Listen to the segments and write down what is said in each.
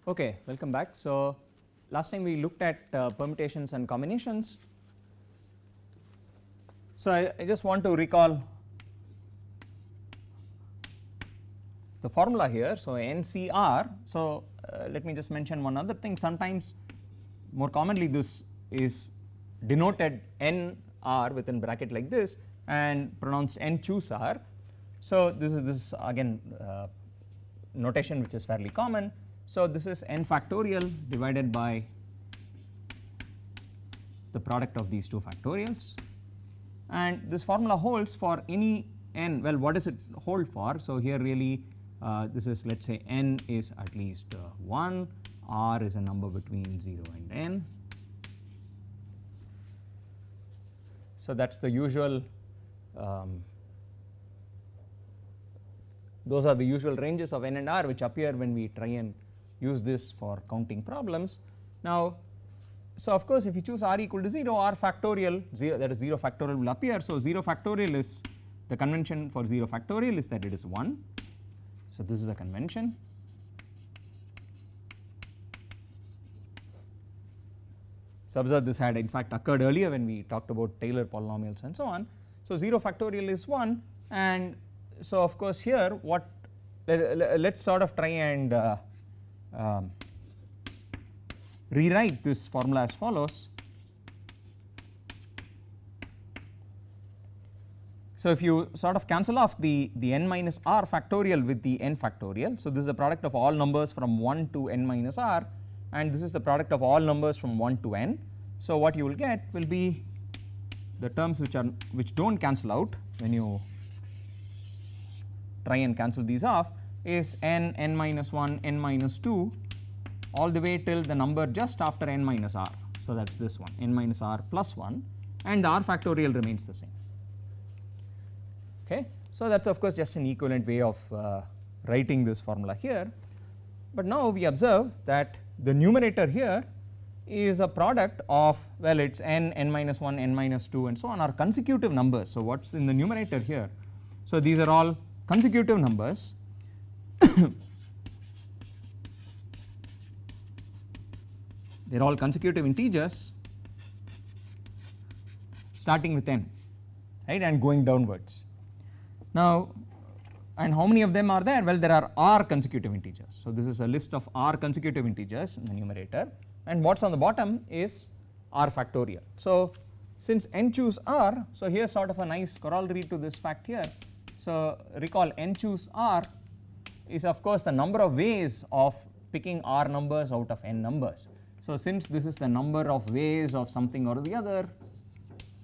Okay, welcome back. So last time we looked at permutations and combinations. So I just want to recall the formula here. So NCR. So let me just mention one other thing. Sometimes more commonly this is denoted NR within bracket like this and pronounced N choose R. So this is again notation which is fairly common. So this is n factorial divided by the product of these two factorials, and this formula holds for any n. Well, what does it hold for? So here really this is, let's say n is at least 1, r is a number between 0 and n. So that's the usual those are the usual ranges of n and r which appear when we try and use this for counting problems. Now, so of course if you choose r equal to 0, r factorial 0, that is 0 factorial will appear. So 0 factorial is, the convention for 0 factorial is that it is 1. So this is the convention. So observe this had in fact occurred earlier when we talked about Taylor polynomials and so on. So 0 factorial is 1, and so of course here what, let's sort of try and rewrite this formula as follows. So if you sort of cancel off the n minus r factorial with the n factorial, so this is the product of all numbers from 1 to n minus r, and this is the product of all numbers from 1 to n. So what you will get will be the terms which don't cancel out when you try and cancel these off is n, n minus 1, n minus 2 all the way till the number just after n minus r. So that's this one, n minus r plus 1, and the r factorial remains the same. Okay, so that's of course just an equivalent way of writing this formula here. But now we observe that the numerator here is a product of, well, it's n, n minus 1, n minus 2 and so on are consecutive numbers. So what's in the numerator here? So these are all consecutive numbers. They are all consecutive integers starting with n, right, and going downwards. Now, and how many of them are there? Well, there are r consecutive integers. So this is a list of r consecutive integers in the numerator, and what's on the bottom is r factorial. So since n choose r, so here's sort of a nice corollary to this fact here. So recall n choose r is of course the number of ways of picking r numbers out of n numbers. So since this is the number of ways of something or the other,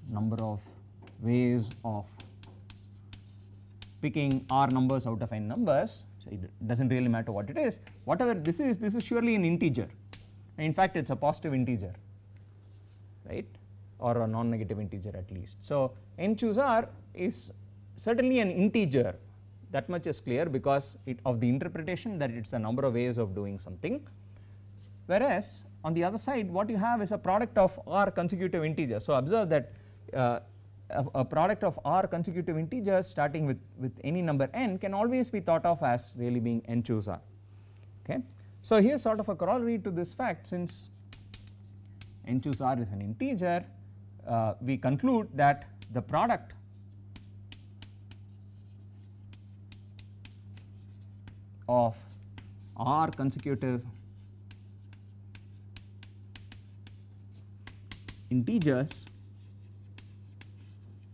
number of ways of picking r numbers out of n numbers, so it doesn't really matter what it is, whatever this is surely an integer. In fact, it's a positive integer, right, or a non-negative integer at least. So n choose r is certainly an integer, that much is clear because of the interpretation that it's the number of ways of doing something, whereas on the other side what you have is a product of r consecutive integers. So observe that a product of r consecutive integers starting with any number n can always be thought of as really being n choose r. Okay. So here's sort of a corollary to this fact. Since n choose r is an integer, we conclude that the product of r consecutive integers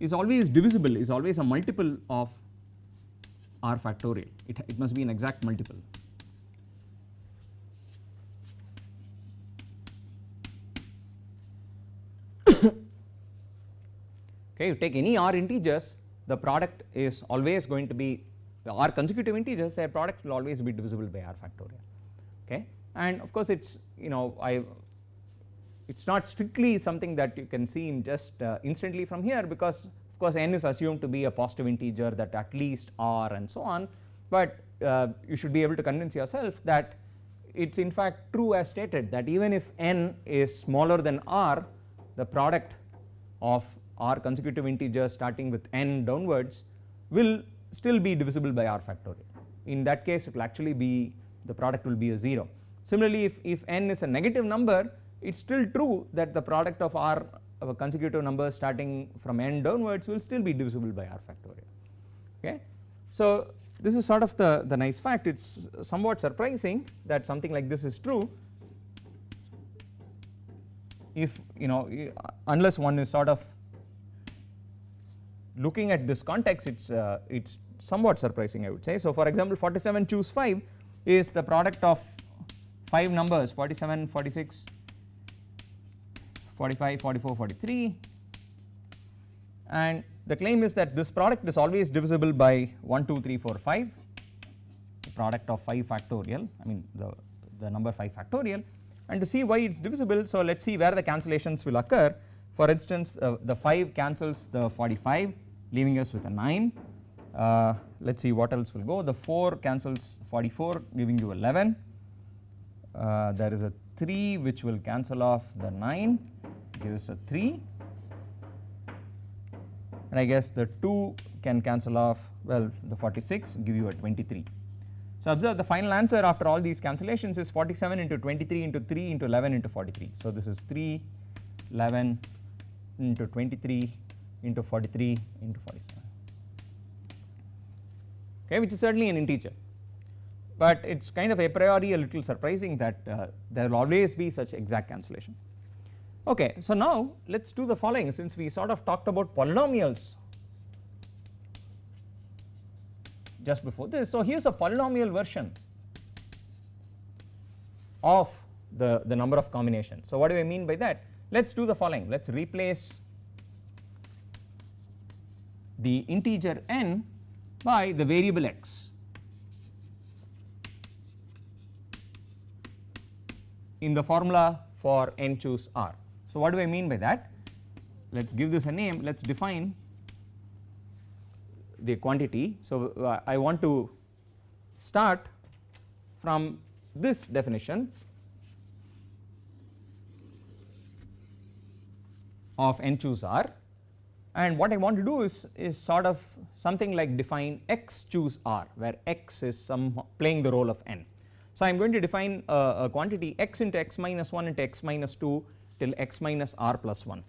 is always divisible, is always a multiple of r factorial. It must be an exact multiple. Okay, you take any r integers, the product is always going to be, the r consecutive integers, their product will always be divisible by r factorial. Okay, and of course it's, you know, it's not strictly something that you can see in just instantly from here, because of course n is assumed to be a positive integer that at least r and so on, but you should be able to convince yourself that it's in fact true as stated that even if n is smaller than r, the product of r consecutive integers starting with n downwards will still be divisible by r factorial. In that case it will actually be, the product will be a 0. Similarly, if n is a negative number, it's still true that the product of r consecutive numbers starting from n downwards will still be divisible by r factorial. Okay. So this is sort of the nice fact. It's somewhat surprising that something like this is true, if unless one is sort of looking at this context, it's somewhat surprising, I would say. So for example, 47 choose 5 is the product of 5 numbers 47, 46, 45, 44, 43, and the claim is that this product is always divisible by 1, 2, 3, 4, 5, the product of 5 factorial, I mean the number 5 factorial. And to see why it's divisible, so let's see where the cancellations will occur. For instance, the 5 cancels the 45, leaving us with a 9. Let's see what else will go. The 4 cancels 44, giving you 11. There is a 3 which will cancel off the 9, gives a 3. And I guess the 2 can cancel off, well, the 46, give you a 23. So observe the final answer after all these cancellations is 47 into 23 into 3 into 11 into 43. So this is 3, 11 into 23 into 43 into 47, okay, which is certainly an integer. But it's kind of a priori a little surprising that there will always be such exact cancellation. Okay, so now let's do the following, since we sort of talked about polynomials just before this. So here's a polynomial version of the number of combinations. So what do I mean by that? Let's do the following. Let's replace the integer n by the variable x in the formula for n choose r. So what do I mean by that? Let's give this a name. Let's define the quantity. So I want to start from this definition of n choose r, and what I want to do is sort of something like define x choose r, where x is playing the role of n. So I am going to define a quantity x into x minus 1 into x minus 2 till x minus r plus 1.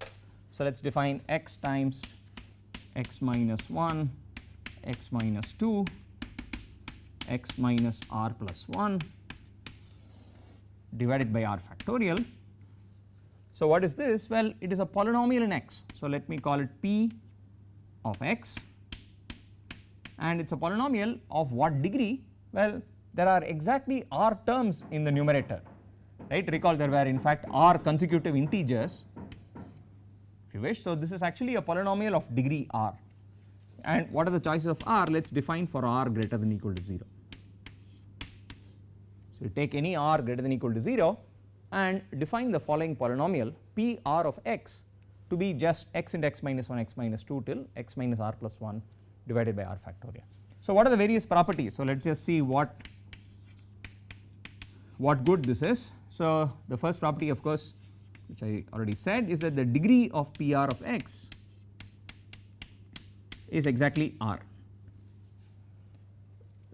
So let's define x times x minus 1, x minus 2, x minus r plus 1 divided by r factorial. So what is this? Well, it is a polynomial in x. So let me call it p of x, and it's a polynomial of what degree? Well, there are exactly r terms in the numerator, right? Recall there were in fact r consecutive integers, if you wish. So this is actually a polynomial of degree r. And what are the choices of r? Let's define for r greater than equal to 0. So you take any r greater than equal to 0 and define the following polynomial p r of x to be just x into x minus 1, x minus 2 till x minus r plus 1 divided by r factorial. So what are the various properties? So let's just see what good this is. So the first property, of course, which I already said, is that the degree of p r of x is exactly r.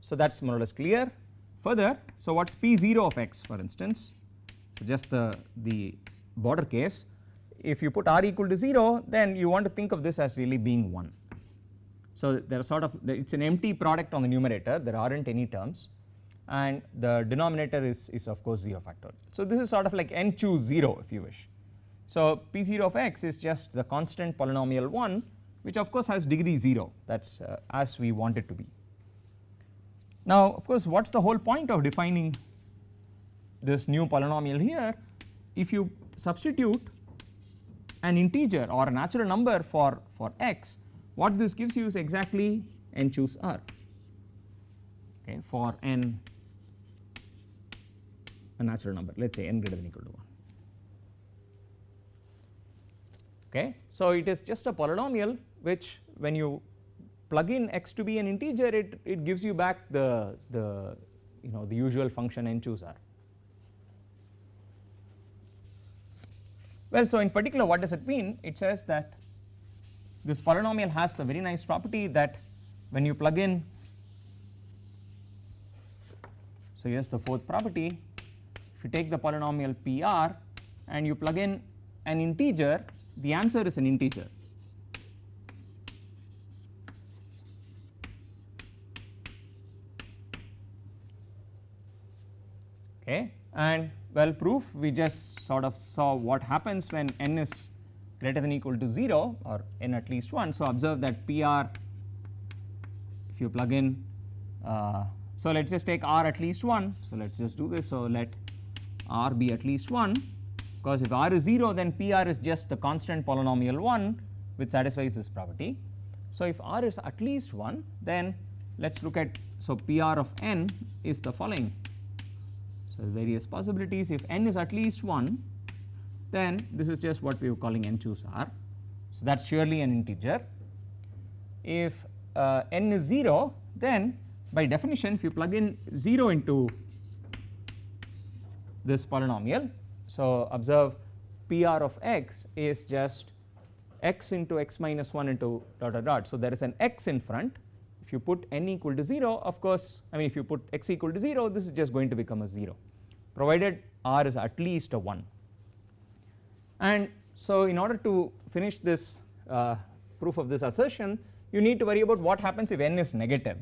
So that's more or less clear. Further, so what's p0 of x, for instance? So just the border case, if you put r equal to 0, then you want to think of this as really being 1. So there are sort of, it's an empty product on the numerator, there aren't any terms, and the denominator is of course 0 factorial. So this is sort of like n choose 0, if you wish. So p0 of x is just the constant polynomial 1, which of course has degree 0, that's as we want it to be. Now of course, what's the whole point of defining this new polynomial here? If you substitute an integer or a natural number for x, what this gives you is exactly n choose r, okay, for n a natural number, let's say n greater than equal to 1. Okay, so it is just a polynomial which, when you plug in x to be an integer, it gives you back the usual function n choose r. Well, so in particular, what does it mean? It says that this polynomial has the very nice property that when you plug in, so here's the fourth property, if if you take the polynomial PR and you plug in an integer, the answer is an integer. Okay, and well, proof, we just sort of saw what happens when n is greater than or equal to 0 or n at least 1. So observe that PR, if you plug in, so let's just take r at least 1. So let's just do this. So let r be at least 1, because if r is 0, then PR is just the constant polynomial 1 which satisfies this property. So if r is at least 1, then let's look at, so PR of n is the following. So various possibilities. If n is at least 1, then this is just what we are calling n choose r. So that's surely an integer. If n is 0, then by definition, if you plug in 0 into this polynomial, so observe PR of x is just x into x minus 1 into dot dot dot. So there is an x in front. If you put n equal to 0, of course, I mean if you put x equal to 0, this is just going to become a 0, provided r is at least a 1. And so in order to finish this proof of this assertion, you need to worry about what happens if n is negative,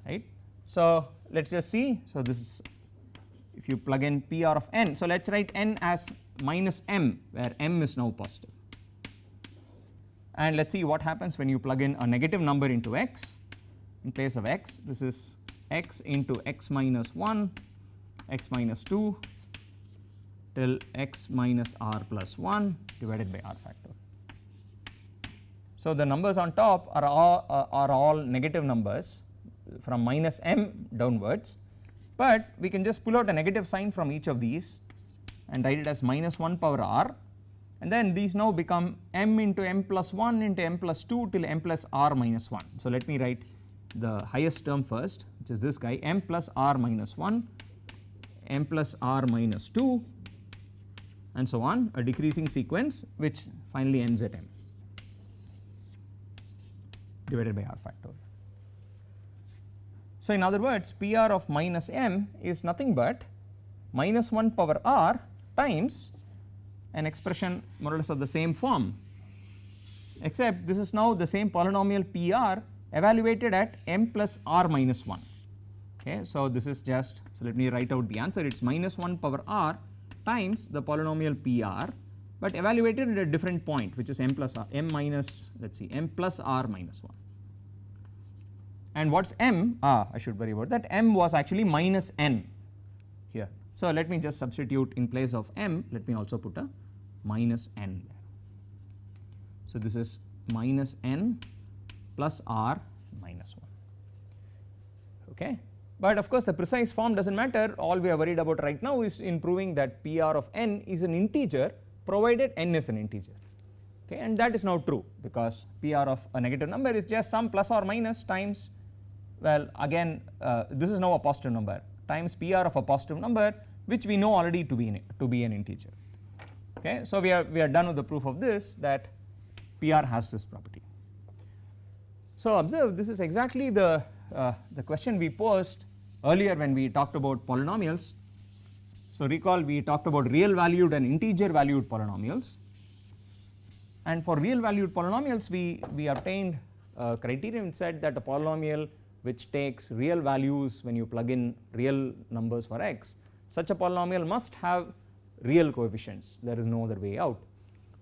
right. So let's just see. So this is, if you plug in PR of n, so let's write n as minus m, where m is now positive, and let's see what happens when you plug in a negative number into x. In place of x, this is x into x minus 1, x minus 2 till x minus r plus 1 divided by r factor. So the numbers on top are all negative numbers from minus m downwards, but we can just pull out a negative sign from each of these and write it as minus 1 power r, and then these now become m into m plus 1 into m plus 2 till m plus r minus 1. So let me write the highest term first, which is this guy, m plus r minus 1, m plus r minus 2, and so on, a decreasing sequence which finally ends at m divided by r factor. So in other words, PR of minus m is nothing but minus 1 power r times an expression more or less of the same form, except this is now the same polynomial PR evaluated at m plus r minus 1. Okay, so this is just, so let me write out the answer. It's minus 1 power r times the polynomial PR, but evaluated at a different point, which is m plus r, m minus, let's see, m plus r minus 1. And what's m? I should worry about that. M was actually minus n here. So let me just substitute in place of m, let me also put a minus n there. So this is minus n plus r minus 1. Okay, but of course the precise form doesn't matter. All we are worried about right now is in proving that PR of n is an integer, provided n is an integer. Okay, and that is now true, because PR of a negative number is just some plus or minus times, well again this is now a positive number, times PR of a positive number, which we know already to be an integer. Okay, so we are done with the proof of this, that PR has this property. So observe, this is exactly the question we posed earlier when we talked about polynomials. So recall, we talked about real valued and integer valued polynomials, and for real valued polynomials we obtained a criterion which said that a polynomial which takes real values when you plug in real numbers for x, such a polynomial must have real coefficients, there is no other way out.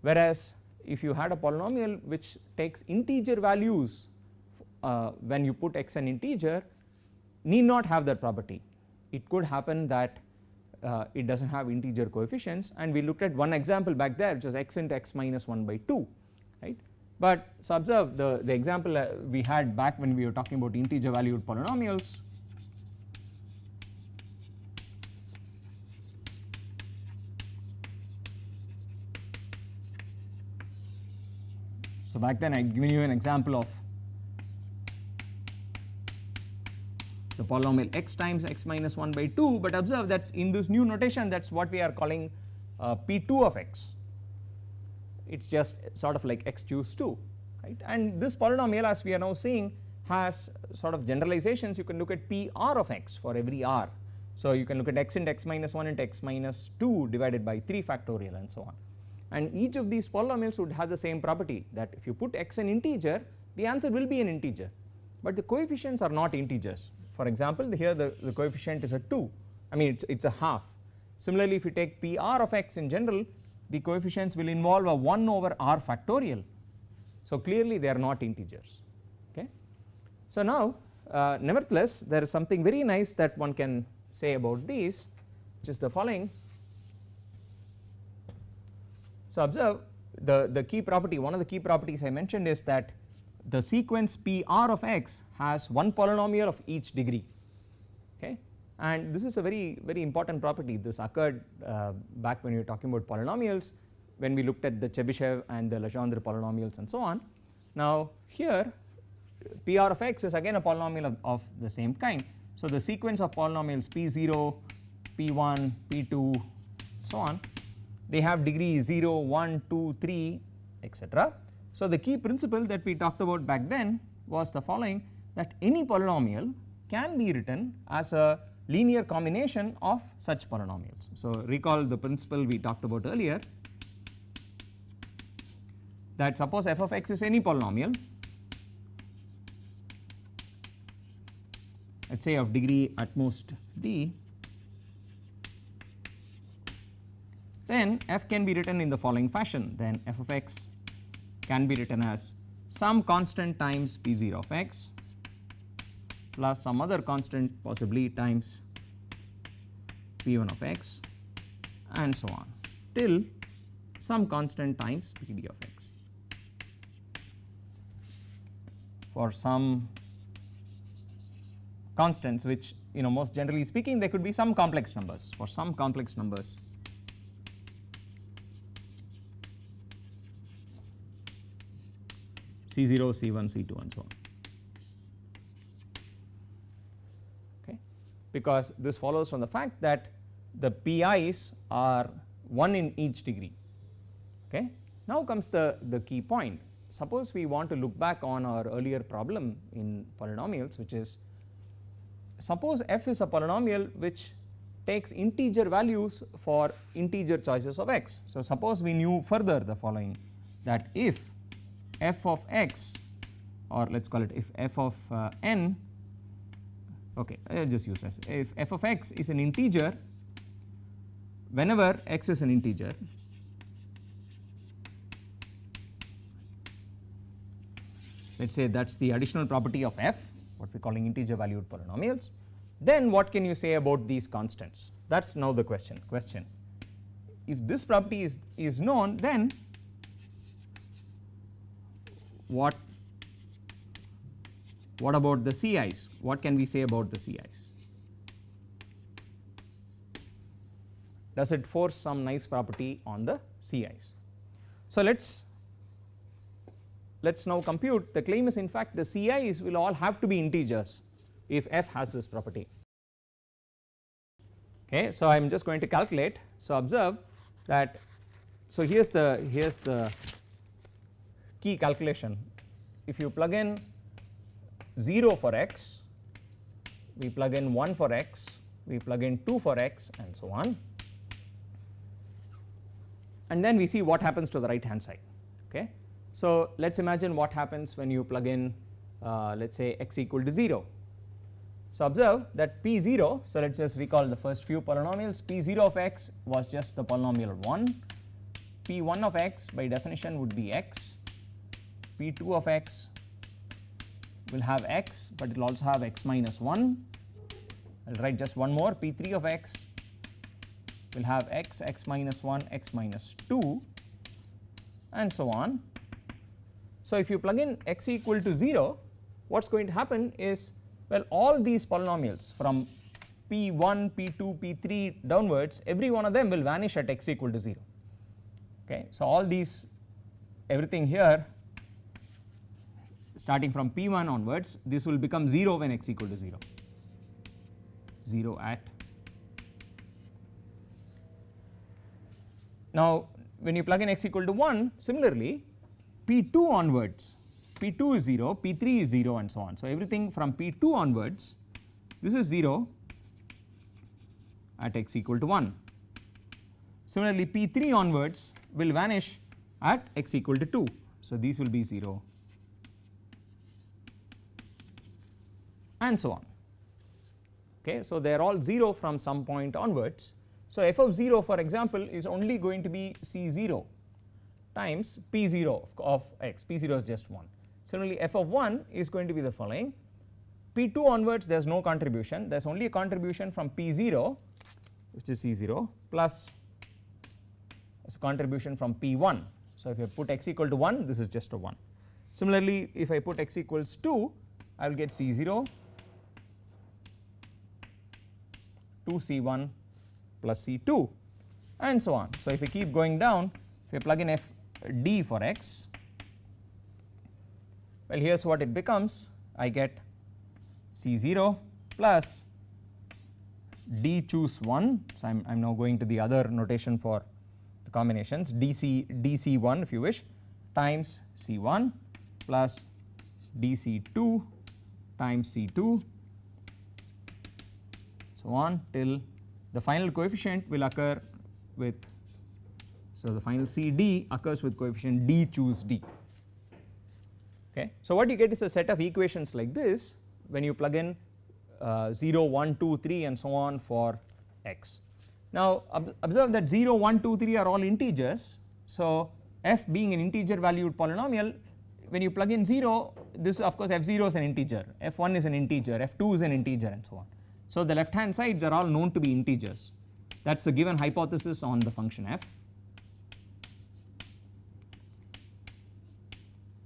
Whereas if you had a polynomial which takes integer values when you put x an integer, need not have that property. It could happen that it does not have integer coefficients, and we looked at one example back there, which was x into x minus 1 by 2, right. But so observe the example we had back when we were talking about integer valued polynomials. So back then I had given you an example of the polynomial x times x minus 1 by 2, but observe that in this new notation, that's what we are calling P2 of x. It's just sort of like x choose 2, right. And this polynomial, as we are now seeing, has sort of generalizations. You can look at PR of x for every r, So you can look at x into x minus 1 into x minus 2 divided by 3 factorial and so on. And each of these polynomials would have the same property, that if you put x an integer, the answer will be an integer, but the coefficients are not integers. For example, here the coefficient is a 2, I mean it's a half. Similarly, if you take PR of x in general, the coefficients will involve a 1 over r factorial. So clearly they are not integers. Okay. So now nevertheless there is something very nice that one can say about these, which is the following. So observe the key property, one of the key properties I mentioned is that the sequence PR of x has one polynomial of each degree. Okay. And this is a very important property. This occurred back when we were talking about polynomials, when we looked at the Chebyshev and the Legendre polynomials and so on. Now here PR of x is again a polynomial of the same kind. So the sequence of polynomials P0, P1, P2 so on, they have degree 0, 1, 2, 3 etc. So the key principle that we talked about back then was the following, that any polynomial can be written as a linear combination of such polynomials. So recall the principle we talked about earlier, that suppose f of x is any polynomial, let us say of degree at most d, then f can be written in the following fashion. Then f of x can be written as some constant times p0 of x plus some other constant possibly times p1 of x and so on till some constant times pd of x. For some constants which most generally speaking they could be some complex numbers, for some complex numbers C0, C1, C2 and so on. Okay. Because this follows from the fact that the PI's are 1 in each degree. Okay. Now comes the key point. Suppose we want to look back on our earlier problem in polynomials, which is suppose f is a polynomial which takes integer values for integer choices of x. So suppose we knew further the following, that if f of x, or let us call it if f of n, okay, I will just use this, if f of x is an integer whenever x is an integer, let us say that is the additional property of f, what we are calling integer valued polynomials, then what can you say about these constants? That is now the question. If this property is known, then what about the CI's? What can we say about the CI's? Does it force some nice property on the CI's? So let's now compute. The claim is in fact the CI's will all have to be integers if f has this property. Okay, so I am just going to calculate. So observe that, so here's the key calculation. If you plug in 0 for x, we plug in 1 for x, we plug in 2 for x and so on, and then we see what happens to the right hand side. Okay. So let us imagine what happens when you plug in let us say x equal to 0. So observe that P0, so let us just recall the first few polynomials. P0 of x was just the polynomial 1, P1 of x by definition would be x, P2 of x will have x, but it will also have x minus 1. I will write just one more, P3 of x will have x, x minus 1, x minus 2 and so on. So if you plug in x equal to 0, what is going to happen is, well, all these polynomials from P1, P2, P3 downwards, every one of them will vanish at x equal to 0. Okay. So all these, everything here starting from P1 onwards, this will become 0 when x equal to 0, 0 at. Now when you plug in x equal to 1, similarly P2 onwards, P2 is 0, P3 is 0 and so on. So everything from P2 onwards, this is 0, at x equal to 1. Similarly, P3 onwards will vanish at x equal to 2. So, these will be 0 and so on. Okay. So, they are all 0 from some point onwards. So, f of 0 for example is only going to be C0 times P0 of x, P0 is just 1. Similarly, f of 1 is going to be the following: P2 onwards there is no contribution, there is only a contribution from P0 which is C0 plus as a contribution from P1. So, if you put x equal to 1, this is just a 1. Similarly, if I put x equals 2, I will get C0 2C1 plus C2 and so on. So, if you keep going down, if you plug in f d for x, well, here is what it becomes. I get C0 plus d choose 1. So, I am now going to the other notation for the combinations, dc1 if you wish, times C1 plus dc2 times C2 so on till the final coefficient will occur with, so the final CD occurs with coefficient d choose d. Okay. So, what you get is a set of equations like this when you plug in 0, 1, 2, 3 and so on for x. Now, observe that 0, 1, 2, 3 are all integers. So, f being an integer valued polynomial, when you plug in 0, this of course f0 is an integer, f1 is an integer, f2 is an integer and so on. So, the left hand sides are all known to be integers. That is the given hypothesis on the function f.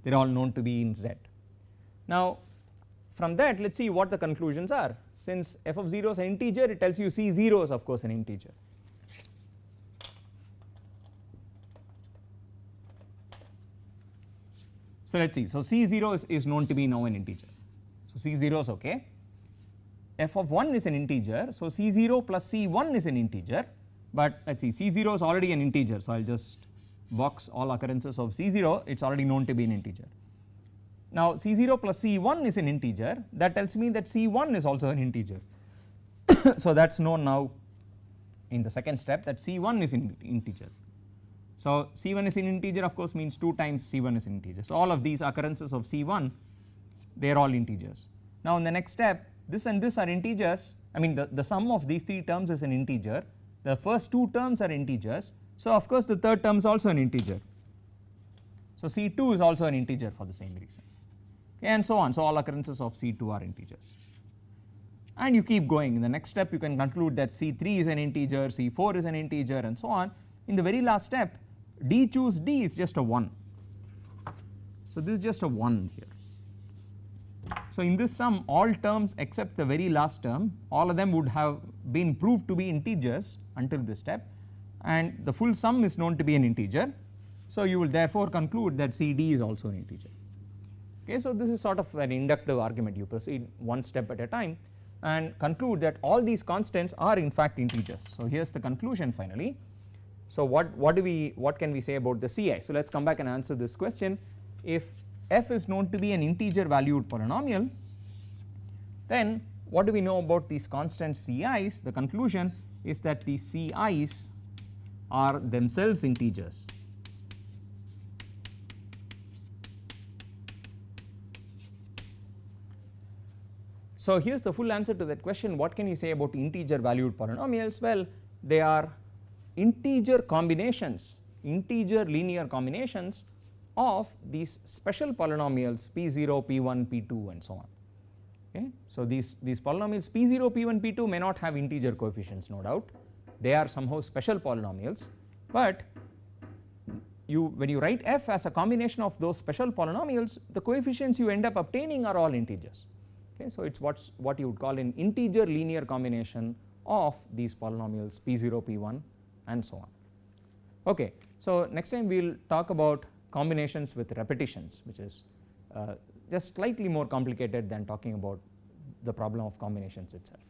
They are all known to be in Z. Now, from that let us see what the conclusions are. Since f of 0 is an integer, it tells you C0 is of course an integer. So, let us see. So, C0 is known to be now an integer. So, C0 is okay. F of 1 is an integer. So, C0 plus C1 is an integer, but let us see, C0 is already an integer. So, I will just box all occurrences of C0, it is already known to be an integer. Now, C0 plus C1 is an integer, that tells me that C1 is also an integer. So, that is known now in the second step that C1 is an integer. So, C1 is an integer of course means 2 times C1 is an integer. So, all of these occurrences of C1 they are all integers. Now, in the next step this and this are integers, I mean the sum of these 3 terms is an integer, the first 2 terms are integers. So, of course the third term is also an integer. So, C2 is also an integer for the same reason, okay, and so on. So, all occurrences of C2 are integers and you keep going. In the next step you can conclude that C3 is an integer, C4 is an integer and so on. In the very last step d choose d is just a 1. So, this is just a 1 here. So, in this sum all terms except the very last term, all of them would have been proved to be integers until this step, and the full sum is known to be an integer. So, you will therefore conclude that CD is also an integer. Okay, so, this is sort of an inductive argument. You proceed one step at a time and conclude that all these constants are in fact integers. So, here is the conclusion finally. So, what can we say about the CI? So, let us come back and answer this question. If f is known to be an integer valued polynomial, then what do we know about these constant CIs? The conclusion is that the CIs are themselves integers. So, here is the full answer to that question. What can you say about integer valued polynomials? Well, they are integer combinations, integer linear combinations of these special polynomials P0, P1, P2 and so on. Okay. So, these polynomials P0, P1, P2 may not have integer coefficients, no doubt, they are somehow special polynomials, but when you write f as a combination of those special polynomials, the coefficients you end up obtaining are all integers. Okay. So, it is what you would call an integer linear combination of these polynomials P0, P1 and so on. Okay. So, next time we will talk about combinations with repetitions, which is just slightly more complicated than talking about the problem of combinations itself.